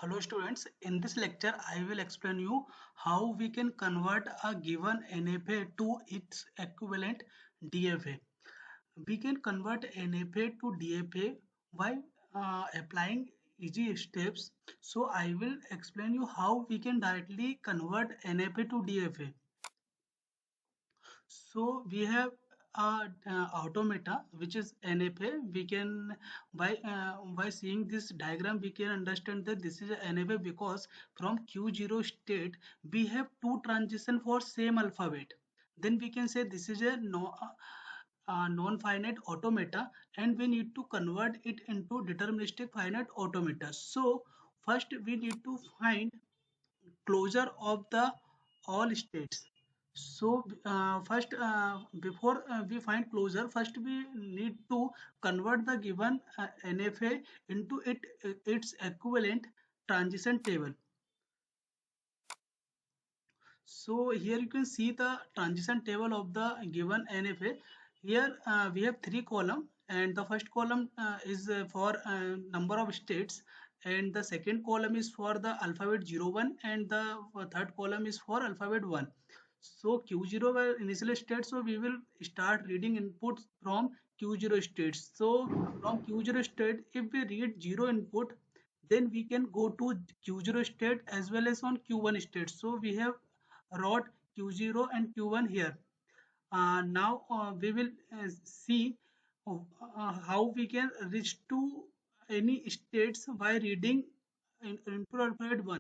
Hello students, in this lecture I will explain you how we can convert a given NFA to its equivalent DFA. We can convert NFA to DFA by applying easy steps. So I will explain you how we can directly convert NFA to DFA. So we have automata which is NFA. We can by seeing this diagram we can understand that this is a NFA because from Q0 state we have two transition for same alphabet. Then we can say this is a non-finite automata and we need to convert it into deterministic finite automata. So first we need to find closure of the all states. So first before we find closure, first we need to convert the given NFA into its equivalent transition table. So here you can see the transition table of the given NFA. Here we have three columns, and the first column is for number of states, and the second column is for the alphabet 01, and the third column is for alphabet 1. So Q0 were initial state, so we will start reading inputs from Q0 states. So from Q0 state, if we read 0 input, then we can go to Q0 state as well as on Q1 state. So we have wrote Q0 and Q1 here. Now we will see how we can reach to any states by reading input alphabet 1.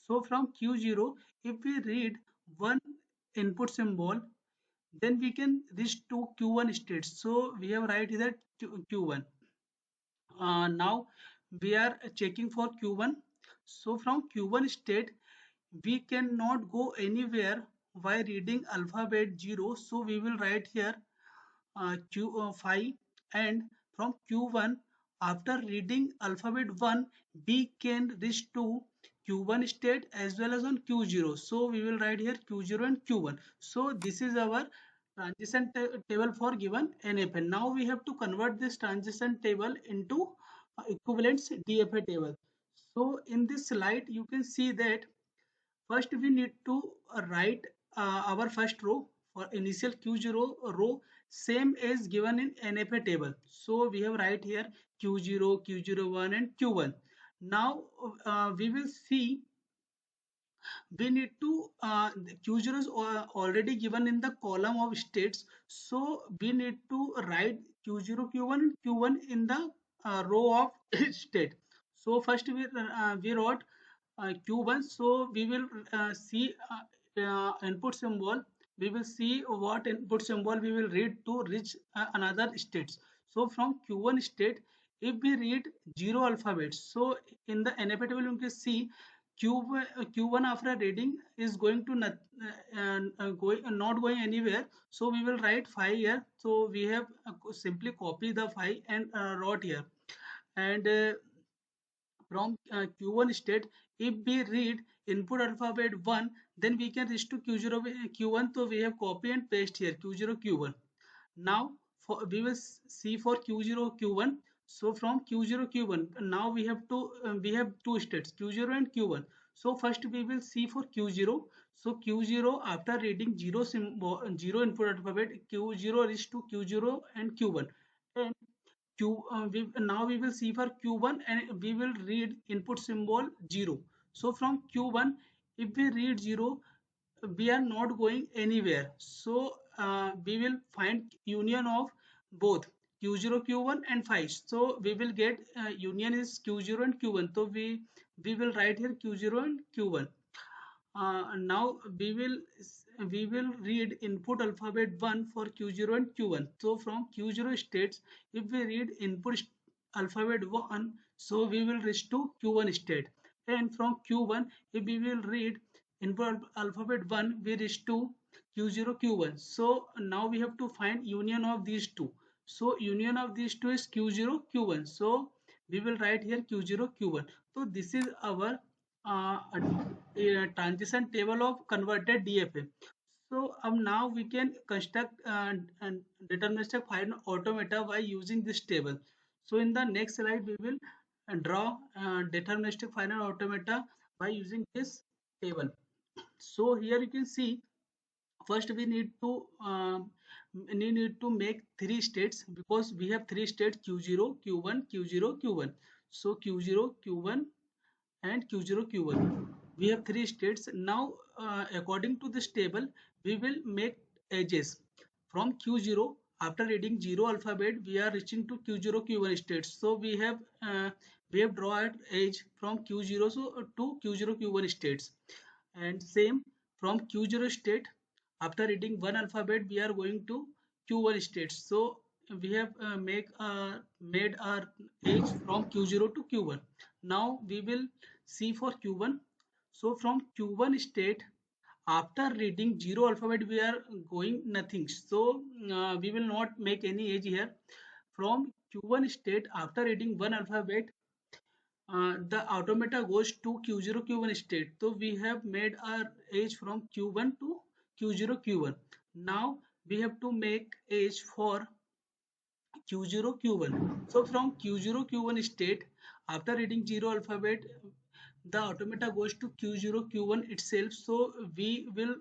So from Q0, if we read one input symbol, then we can reach to Q1 states. So we have write here Q1. Now we are checking for Q1. So from Q1 state, we cannot go anywhere by reading alphabet 0. So we will write here Q5, and from Q1 after reading alphabet 1 we can reach to Q1 state as well as on Q0. So we will write here Q0 and Q1. So this is our transition table for given NFA. Now we have to convert this transition table into equivalence DFA table. So in this slide you can see that first we need to write our first row for initial Q0 row same as given in NFA table. So we have write here Q0, Q01 and Q1. Now we will see we need to Q0 is already given in the column of states. So we need to write Q0, Q1 and Q1 in the row of state. So first we wrote Q1. So we will see input symbol. We will see what input symbol we will read to reach another states. So from Q1 state, if we read 0 alphabets, so in the NFA table you can see Q1 after reading is going to not going anywhere. So we will write 5 here. So we have simply copy the 5 and wrote here. And from Q1 state, if we read input alphabet 1, then we can reach to Q0 Q1. So we have copy and paste here Q0 Q1. Now for we will see for Q0 Q1. So from Q0 Q1, now we have two states Q0 and Q1. So first we will see for Q0. So Q0 after reading 0 symbol 0 input alphabet, Q0 reach to Q0 and Q1. And now we will see for Q1 and we will read input symbol 0. So from Q1, if we read 0, we are not going anywhere. So we will find union of both Q0 Q1 and 5. So we will get union is Q0 and Q1. So we will write here Q0 and Q1. Now we will read input alphabet 1 for Q0 and Q1. So from Q0 states, if we read input alphabet 1, so we will reach to Q1 state. And from Q1, if we will read input alphabet 1, we reach to Q0 Q1. So now we have to find union of these two. So union of these two is Q0 Q1. So we will write here Q0 Q1. So this is our transition table of converted DFA. So now we can construct deterministic finite automata by using this table. So in the next slide we will draw deterministic final automata by using this table. So here you can see, first we need to make three states, because we have three states: q0, q1, q0, q1. So q0, q1 and q0, q1, we have three states. Now according to this table, we will make edges from q0. After reading 0 alphabet, we are reaching to q0, q1 states. So we have drawn edge from q0 to q0, q1 states. And same from q0 state, after reading one alphabet, we are going to q1 states. So we have made our edge from q0 to q1. Now we will see for q1. So from q1 state, after reading 0 alphabet, we are going nothing. So we will not make any edge here. From q1 state, after reading one alphabet, the automata goes to q0, q1 state. So we have made our edge from q1 to q0, q1. Now we have to make edge for q0, q1. So from q0, q1 state, after reading 0 alphabet, the automata goes to q0, q1 itself. So we will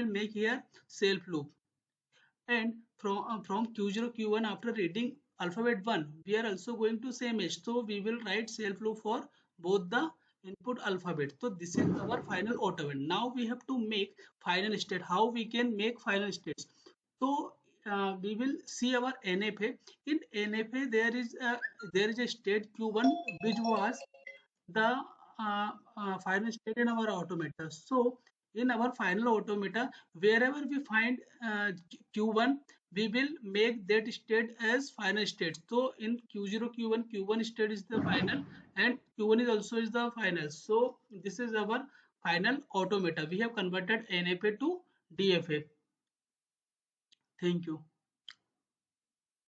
make here self loop. And from q0, q1, after reading alphabet 1, we are also going to same edge. So we will write self loop for both the input alphabet. So this is our final automata. Now we have to make final state. How we can make final states? So we will see our NFA. In NFA, there is a state q1 which was the final state in our automata. So in our final automata, wherever we find q1, we will make that state as final state. So in q0, q1, q1 state is the final, and q1 is also is the final. So this is our final automata. We have converted NFA to DFA. Thank you.